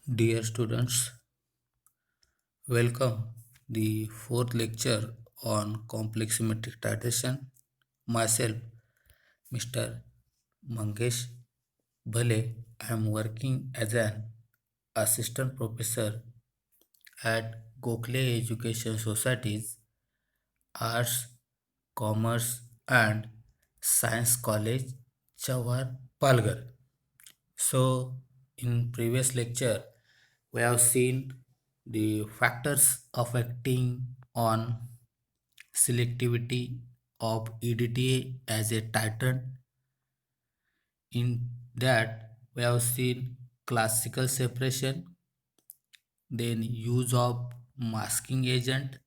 Dear students, welcome the fourth lecture on complex symmetric titration. Myself, Mr. Mangesh Bhale, I am working as an assistant professor at Gokhale Education Society's Arts, Commerce and Science College, Chawar, Palghar. So, in previous lecture, we have seen the factors affecting on selectivity of EDTA as a titrant. In that, we have seen classical separation, then use of masking agent,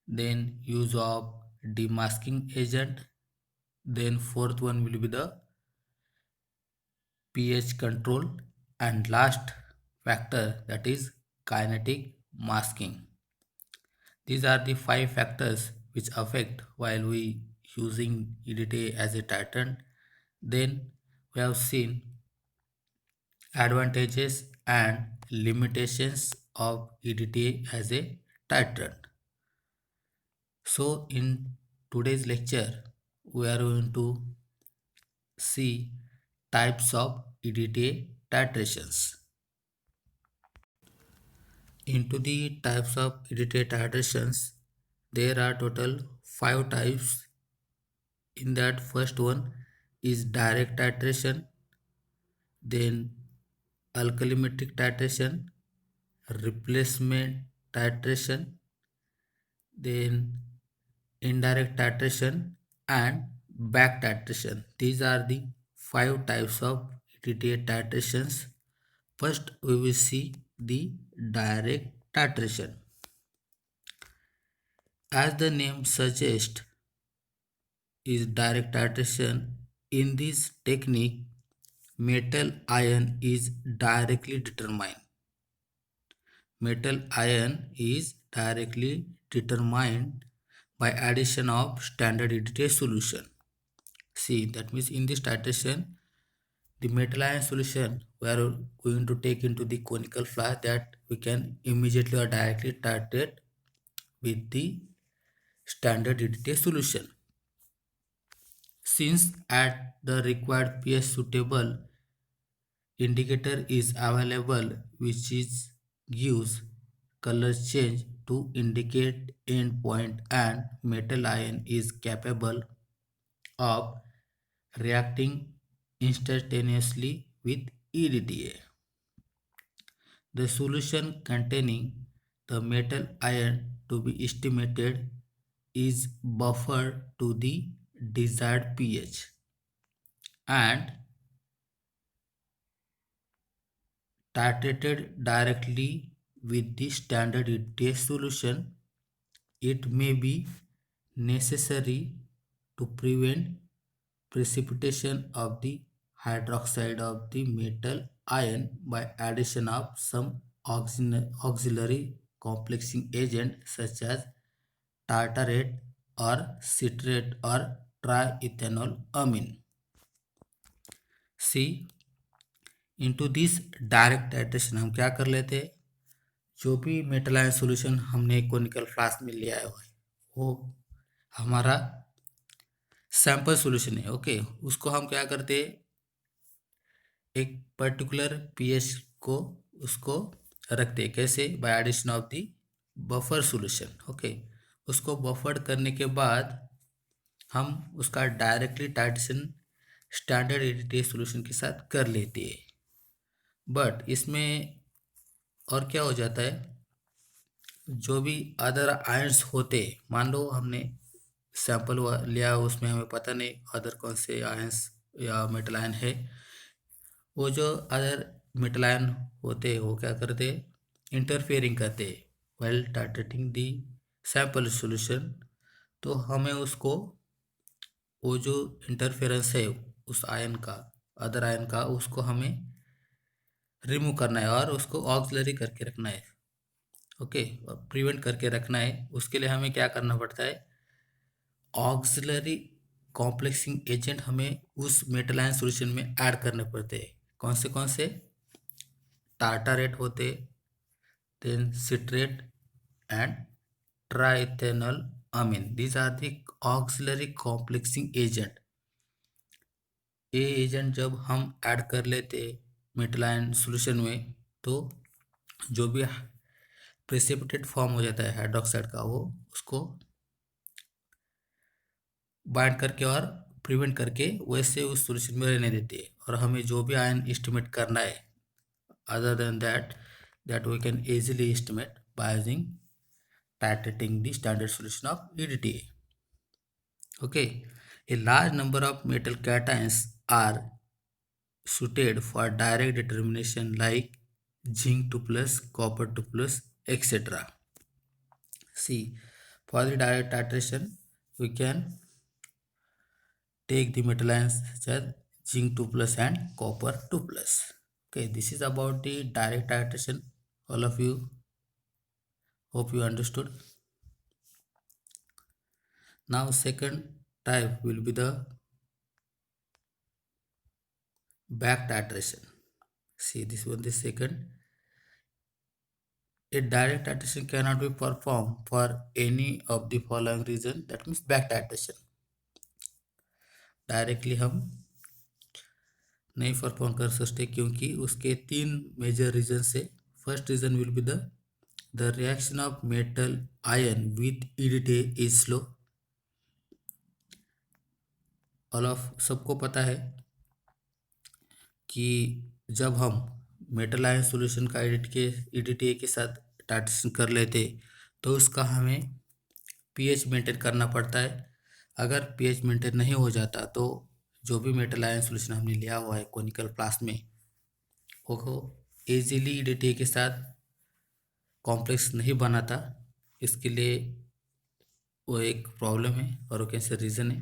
then use of demasking agent, then fourth one will be the pH control, and last factor that is kinetic masking. These are the five factors which affect while we using EDTA as a titrant. Then we have seen advantages and limitations of EDTA as a titrant. So in today's lecture we are going to see types of EDTA titrations. Into the types of EDTA titrations, there are total five types. In that, first one is direct titration, then alkalimetric titration, replacement titration, then indirect titration, and back titration. These are the five types of EDTA titrations. First, we will see the direct titration. As the name suggests, is direct titration. In this technique, metal ion is directly determined. Metal ion is directly determined by addition of standard EDTA solution. See, that means in this titration, the metal ion solution we are going to take into the conical flask that we can immediately or directly titrate with the standard EDTA solution. Since at the required pH suitable indicator is available which is gives color change to indicate end point, and metal ion is capable of reacting instantaneously with EDTA. The solution containing the metal ion to be estimated is buffered to the desired pH and titrated directly with the standard EDTA solution. It may be necessary to prevent precipitation of the hydroxide of the metal ion by addition of some auxiliary complexing agent such as tartarate or citrate or triethanol amine. See, into this direct titration हम क्या कर लेते हैं, जो भी metal ion solution हमने conical flask में लिया है वो हमारा सैंपल सोल्यूशन है। ओके, उसको हम क्या करते हैं, एक पर्टिकुलर पीएच को उसको रखते हैं। कैसे? By addition of the buffer solution. Okay, उसको बफर्ड करने के बाद हम उसका directly titration standard EDTA solution के साथ कर लेते हैं। बट इसमें और क्या हो जाता है, जो भी अदर आयंस होते, मान लो हमने सैंपल लिया, उसमें हमें पता नहीं अदर कौन से आयंस या मेटल आयन है, वो जो अदर मेटल आयन होते वो क्या करते, इंटरफेयरिंग करते वेल टाइट्रेटिंग दी सैंपल सॉल्यूशन। तो हमें उसको, वो जो इंटरफेरेंस है उस आयन का, अदर आयन का, उसको हमें रिमूव करना है और उसको ऑक्सिलरी करके रखना है। ओके, प्रिवेंट करके रखना है। उसके लिए हमें क्या करना पड़ता है, ऑक्सिलरी कॉम्प्लेक्सिंग एजेंट हमें उस मेटल आयन सॉल्यूशन में ऐड करने पड़ते हैं। कौन से? टार्टारेट होते, then citrate and triethanolamine. These are the auxiliary complexing agent. ये एजेंट जब हम ऐड कर लेते मेटल आयन सोल्यूशन में, तो जो भी प्रेसिपिटेट फॉर्म हो जाता है हाइड्रोक्साइड का, वो उसको बाइंड करके और प्रिवेंट करके वैसे उस सॉल्यूशन में रहने देते हैं. और हमें जो भी आयन एस्टिमेट करना है other than that we can easily estimate by using titrating the standard solution of EDTA. Okay, a large number of metal cations are suited for direct determination like zinc 2 plus, copper 2 plus, etc. See, for the direct titration, we can take the metal ions such as zinc 2 plus and copper 2 plus. Okay, this is about the direct titration. All of you, hope you understood. Now second type will be the back titration. See this one, the second. A direct titration cannot be performed for any of the following reason. That means back titration. Directly हम नहीं perform कर सकते क्योंकि उसके 3 major reason से. First reason will be the reaction of metal ion with EDTA is slow. All of सबको पता है कि जब हम मेटल आयन सॉल्यूशन का ईडीटे के साथ टाइट्रेशन कर लेते तो उसका हमें पीएच मेंटेन करना पड़ता है. अगर पीएच मेंटेन नहीं हो जाता तो जो भी मेटल आयन सॉल्यूशन हमने लिया हुआ है कोनिकल फ्लास्क में, वो इजीली ईडीटे के साथ कॉम्प्लेक्स नहीं बनाता. इसके लिए वो एक प्रॉब्लम है और वो कैसे रीज़न है.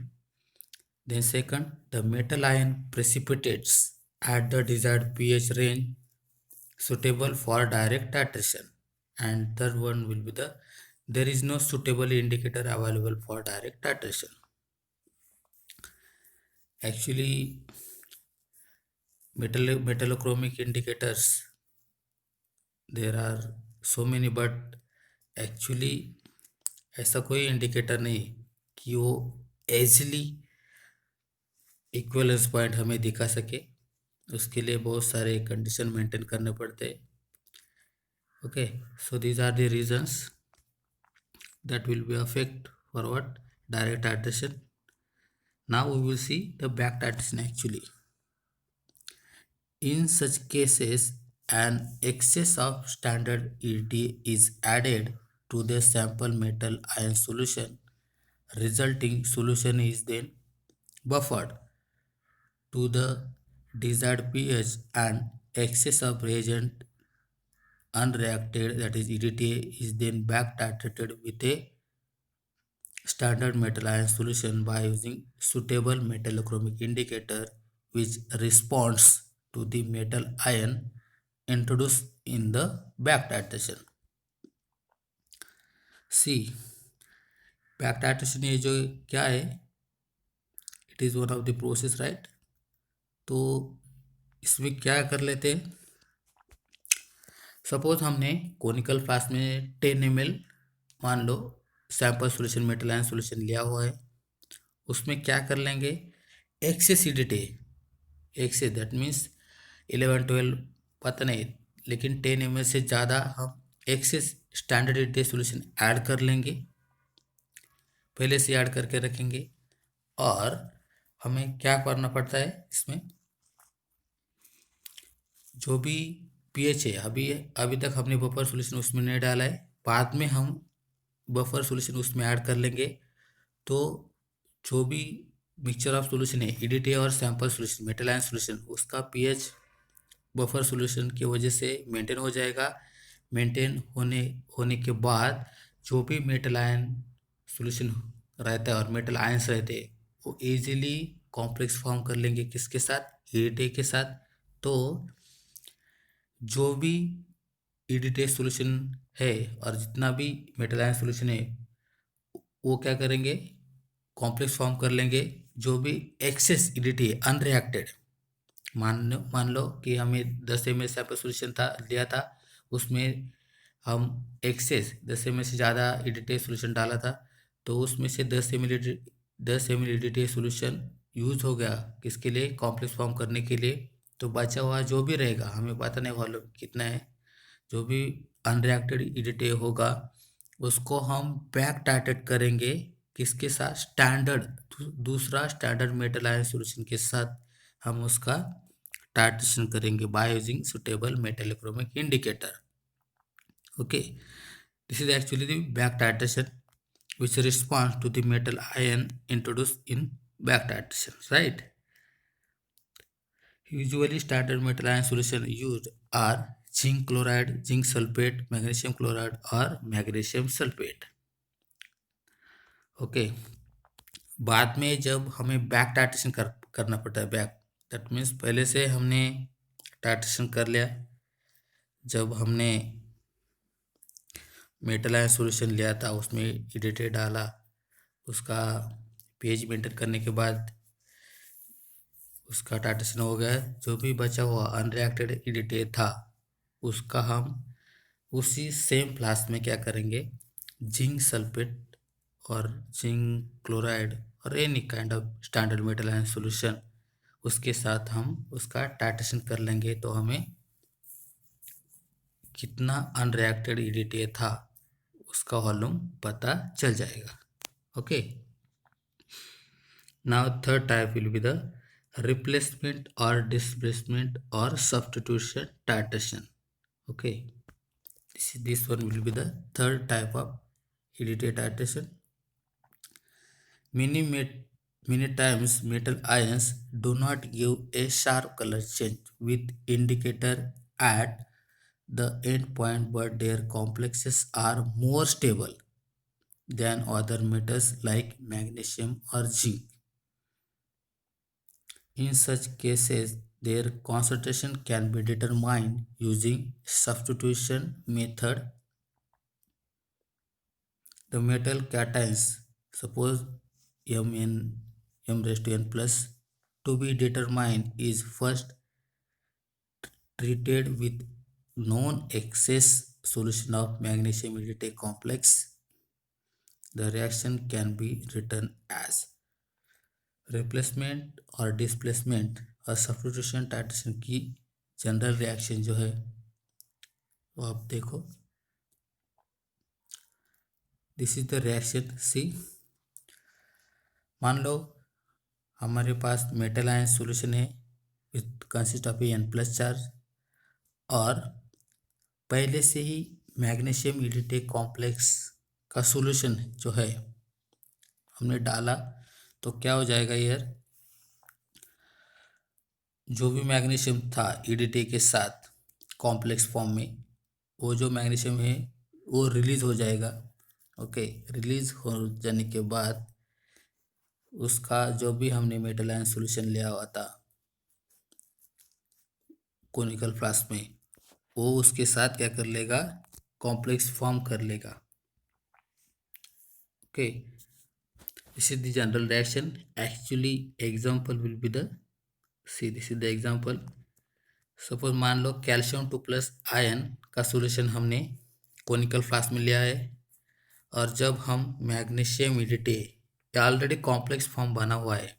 Then second, the metal ion precipitates at the desired pH range suitable for direct titration. And third one will be there is no suitable indicator available for direct titration. Actually, metallochromic indicators, there are so many, but actually ऐसा कोई indicator नहीं कि वो easily equivalence point हमें दिखा सके. उसके लिए बहुत सारे कंडीशन मेंटेन करने पड़ते हैं. Okay, so these are the reasons that will be affect for what direct titration. Now we will see the back titration. Actually, in such cases an excess of standard EDTA is added to the sample metal ion solution. Resulting solution is then buffered to the desired pH and excess of reagent unreacted, that is EDTA, is then back titrated with a standard metal ion solution by using suitable metallochromic indicator which responds to the metal ion introduced in the back titration. See, back titration ये जो क्या है, it is one of the process, right. तो इसमें क्या कर लेते हैं, सपोज हमने कोनिकल फ्लास्क में 10 ml मान लो sample solution metal ion solution लिया हुआ है. उसमें क्या कर लेंगे, excess EDTA, excess that means 11-12 पता नहीं, लेकिन 10 ml से ज़्यादा हम excess standard EDTA solution add कर लेंगे, पहले से ऐड करके रखेंगे. और हमें क्या करना पड़ता है, इसमें जो भी पीएच है, अभी तक हमने बफर सॉल्यूशन उसमें नहीं डाला है, बाद में हम बफर सॉल्यूशन उसमें ऐड कर लेंगे. तो जो भी मिक्सचर ऑफ सॉल्यूशन है ईडीटे और sample solution metal ion solution, उसका पीएच बफर सॉल्यूशन की वजह से मेंटेन हो जाएगा. मेंटेन होने के बाद जो भी मेटल आयन सॉल्यूशन रहता है और मेटल आयंस रहते हैं वो इजीली कॉम्प्लेक्स फॉर्म कर लेंगे किसके साथ, ईडीटे के साथ. तो जो भी ईडीटे सॉल्यूशन है और जितना भी मेटल आयन सॉल्यूशन है वो क्या करेंगे, कॉम्प्लेक्स फॉर्म कर लेंगे. जो भी एक्सेस ईडीटी है अनरिएक्टेड, मान लो कि हमें 10 ml से आपका सोल्यूशन लिया था, उसमें हम एक्सेस 10 ml से ज़्यादा EDTA सोल्यूशन डाला था, तो उसमें से 10 ml EDTA सोल्यूशन यूज हो गया किसके लिए, कॉम्प्लेक्स फॉर्म करने के लिए। तो बचा हुआ जो भी रहेगा, हमें पता नहीं वॉल्यूम कितना है, जो भी अनरिएक्टेड EDTA होगा उसको हम बैक टाइटेट करेंगे किसके साथ, दूसरा स्टैंडर्ड मेटल आयन सॉल्यूशन के साथ हम उसका टाइट्रेशन करेंगे by using suitable metallochromic indicator. Okay, this is actually the back titration which responds to the metal ion introduced in back titration, right? Usually standard metal ion solution used are zinc chloride, zinc sulfate, magnesium chloride or magnesium sulfate. Okay, बाद में जब हमें back titration करना पड़ता है, back that means पहले से हमने टाइट्रेशन कर लिया, जब हमने मेटल आयन सॉल्यूशन लिया था उसमें EDTA डाला, उसका pH मेंटेन करने के बाद उसका टाइट्रेशन हो गया, जो भी बचा हुआ अनरिएक्टेड EDTA था उसका हम उसी सेम फ्लास्क में क्या करेंगे, जिंक सल्फेट और जिंक क्लोराइड और any kind of standard metal ion solution उसके साथ हम उसका टाइट्रेशन कर लेंगे, तो हमें कितना अनरिएक्टेड EDTA था उसका वॉल्यूम पता चल जाएगा। Okay, now third type will be the replacement or displacement or substitution titration. Okay, this one will be the third type of EDTA titration. Many times metal ions do not give a sharp color change with indicator at the end point, but their complexes are more stable than other metals like magnesium or zinc. In such cases, their concentration can be determined using substitution method. The metal cations, suppose m raised to n plus, to be determined is first treated with non-excess solution of magnesium EDTA complex. The reaction can be written as replacement और displacement और substitution titration की general reaction जो है वो आप देखो, this is the reaction. सी, मान लो हमारे पास मेटल आयन सॉल्यूशन है with consist of n plus charge, और पहले से ही मैग्नीशियम EDTA कॉम्प्लेक्स का सॉल्यूशन जो है हमने डाला, तो क्या हो जाएगा यार, जो भी मैग्नीशियम था EDTA के साथ कॉम्प्लेक्स फॉर्म में, वो जो मैग्नीशियम है वो रिलीज हो जाएगा। ओके, रिलीज हो जाने के बाद उसका जो भी हमने मेटल आयन सॉल्यूशन लिया हुआ था कोनिकल फ्लास्क में, वो उसके साथ क्या कर लेगा, कॉम्प्लेक्स फॉर्म कर लेगा। Okay, this is the general reaction. Actually example will be the, see this is the example. Suppose मान लो कैल्शियम 2+ आयन का सॉल्यूशन हमने कोनिकल फ्लास्क में लिया है, और जब हम magnesium EDTA already complex form बना हुआ है,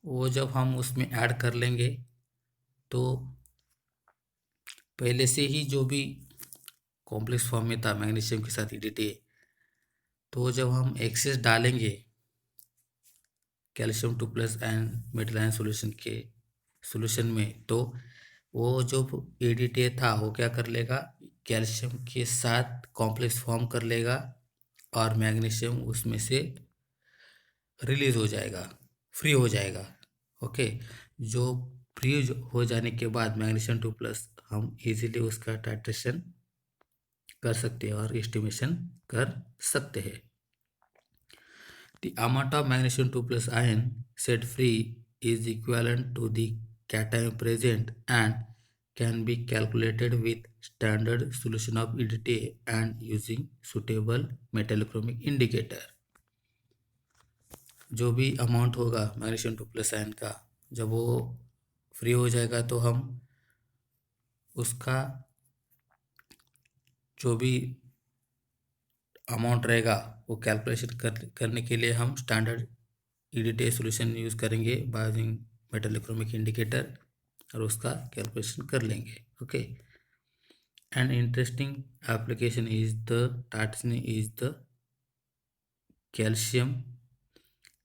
वो जब हम उसमें ऐड कर लेंगे, तो पहले से ही जो भी कॉम्प्लेक्स फॉर्म में था मैग्नीशियम के साथ EDTA, तो जब हम एक्सेस डालेंगे calcium 2+ ion metal ion solution के सॉल्यूशन में, तो वो जो EDTA था वो क्या कर लेगा, कैल्शियम के साथ कॉम्प्लेक्स फॉर्म कर लेगा और मैग्नीशियम उसमें से रिलीज हो जाएगा, फ्री हो जाएगा। ओके, जो फ्री हो जाने के बाद मैग्नीशियम 2+ हम इजीली उसका टाइट्रेशन कर सकते हैं और एस्टिमेशन कर सकते हैं। The amount of magnesium 2+ ion set free is equivalent to the cation present and can be calculated with standard solution of EDTA and using suitable metallochromic indicator. जो भी अमाउंट होगा मैग्नीशियम 2+ आयन का जब वो free हो जाएगा तो हम उसका जो भी अमाउंट रहेगा वो कैलकुलेशन करने के लिए हम स्टैंडर्ड ईडीटी सॉल्यूशन यूज़ करेंगे बाय यूजिंग मेटालिक्रोमिक इंडिकेटर और उसका कैलकुलेशन कर लेंगे. Okay. An interesting application is the titration is the calcium.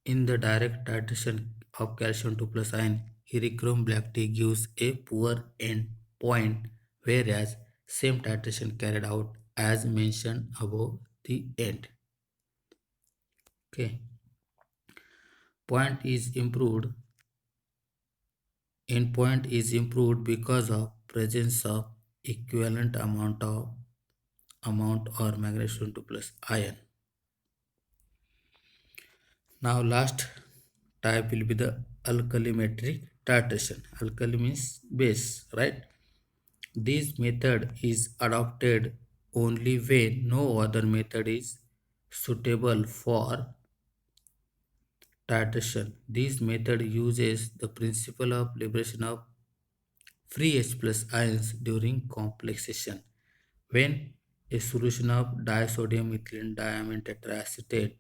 In the direct titration of calcium 2 plus ion, Erichrome black tea gives a poor end point, whereas same titration carried out as mentioned above the end. Okay. Point is improved. In point is improved because of presence of equivalent amount or magnesium 2 plus ion. Now last type will be the alkalimetric titration. Alkali means base, right? This method is adopted only when no other method is suitable for titration. This method uses the principle of liberation of free H plus ions during complexation. When a solution of disodium ethylene diamine tetraacetate,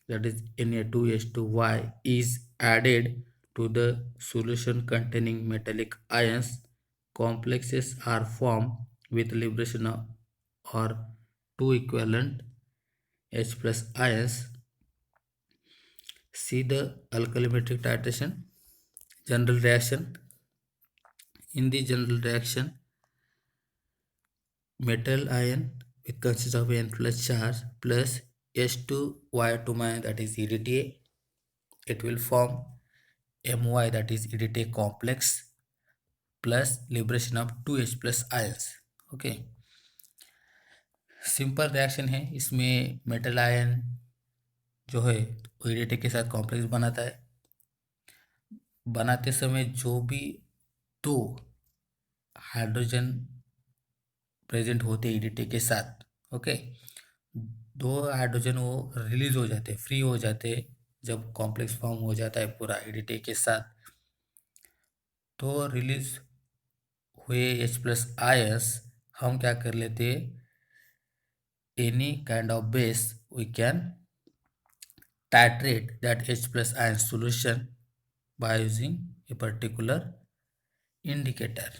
that is Na2H2Y, is added to the solution containing metallic ions, complexes are formed with liberation of or two equivalent H plus ions. See the alkalimetric titration. General reaction. In the general reaction, metal ion which consists of N plus charge plus H2Y2 minus, that is EDTA, it will form My, that is EDTA complex, plus liberation of 2H plus ions. Okay. Simple reaction है. इसमें metal ion जो है वो EDTA के साथ complex बनाता है. बनाते समय जो भी दो हाइड्रोजन प्रेजेंट होते हैं EDTA के साथ, ओके, दो हाइड्रोजन वो रिलीज हो जाते हैं, फ्री हो जाते हैं जब कॉम्प्लेक्स फॉर्म हो जाता है पूरा EDTA के साथ. तो रिलीज हुए H प्लस आयंस हम क्या कर लेते हैं, any kind of base we can titrate that H plus ion solution by using a particular indicator.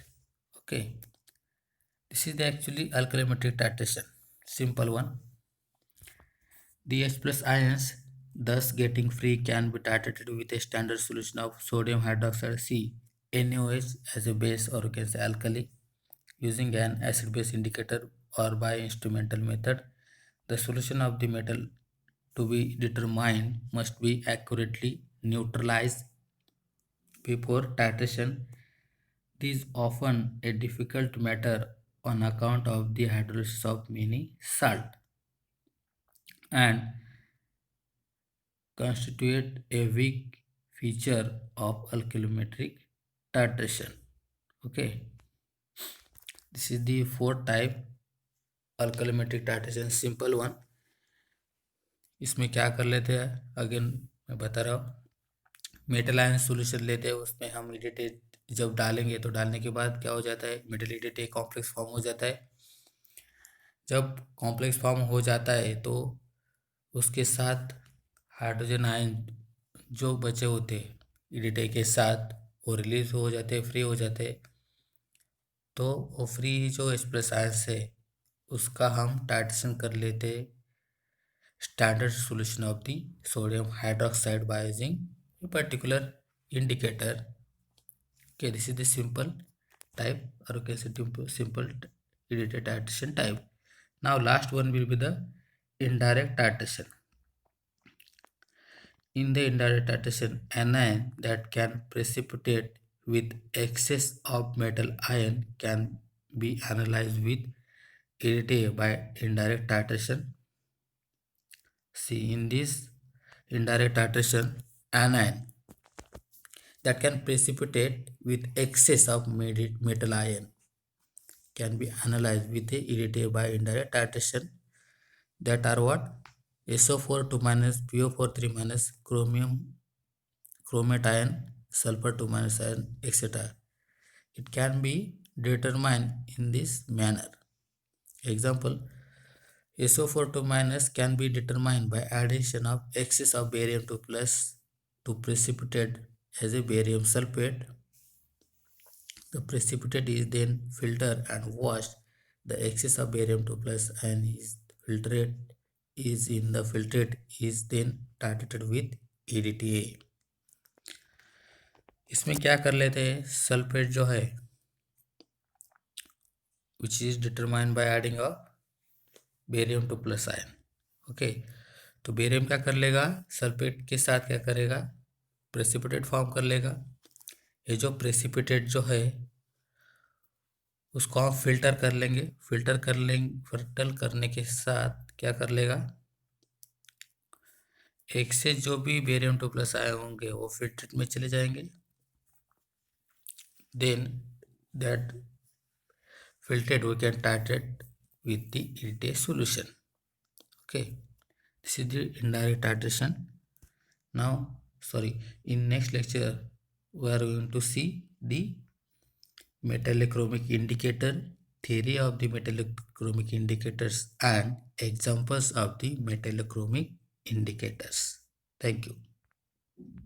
Okay, this is the actually alkalimetric titration, simple one. The H plus ions thus getting free can be titrated with a standard solution of sodium hydroxide CNaOH as a base, or you can say alkali, using an acid base indicator or by instrumental method. The solution of the metal to be determined must be accurately neutralized before titration. This is often a difficult matter on account of the hydrolysis of many salt and constitute a weak feature of alkalimetric titration. Okay, this is the fourth type alkalimetric titration, simple one. इसमें क्या कर लेते हैं, again मैं बता रहा हूँ. Metal ion solution लेते हैं, उसमें हम EDTA जब डालेंगे तो डालने के बाद क्या हो जाता है, मेटल EDTA कॉम्प्लेक्स फॉर्म हो जाता है. जब कॉम्प्लेक्स फॉर्म हो जाता है तो उसके साथ हाइड्रोजन आयन जो बचे होते हैं EDTA के साथ वो रिलीज हो जाते हैं, फ्री हो जाते हैं. तो वो फ्री जो H प्लस आयंस है उसका हम टाइट्रेशन कर लेते हैं standard solution of the sodium hydroxide by using a particular indicator. Okay, this is the simple type, or you can say simple EDTA titration type. Now last one will be the indirect titration. In the indirect titration, anion that can precipitate with excess of metal ion can be analyzed with EDTA by indirect titration. See, in this indirect titration, anion that can precipitate with excess of metal ion can be analyzed with a EDTA by indirect titration. That are what? SO4 2 minus PO4 3 minus chromium chromate ion sulfur 2 minus iron, etc. It can be determined in this manner. Example, SO4 2 minus can be determined by addition of excess of barium 2 plus to precipitate as a barium sulfate. The precipitate is then filtered and washed. The excess of barium 2 plus ion is in the filtrate is then titrated with EDTA. इसमें क्या कर लेते हैं, sulphate जो है which is determined by adding of barium 2 plus ion. Okay, तो barium क्या कर लेगा, सल्फेट के साथ क्या करेगा, प्रेसिपिटेट फॉर्म कर लेगा. ये जो प्रेसिपिटेट जो है उसको हम फिल्टर कर लेंगे. फिल्टर करने के साथ क्या कर लेगा, एक से जो भी बेरियम 2 प्लस आए होंगे वो फिल्ट्रेट में चले जाएंगे. Then that filtrate we can titrate with the EDTA solution. Okay, this is the indirect titration. Now in next lecture we are going to see the metallochromic indicator, theory of the metallochromic indicators and examples of the metallochromic indicators. Thank you.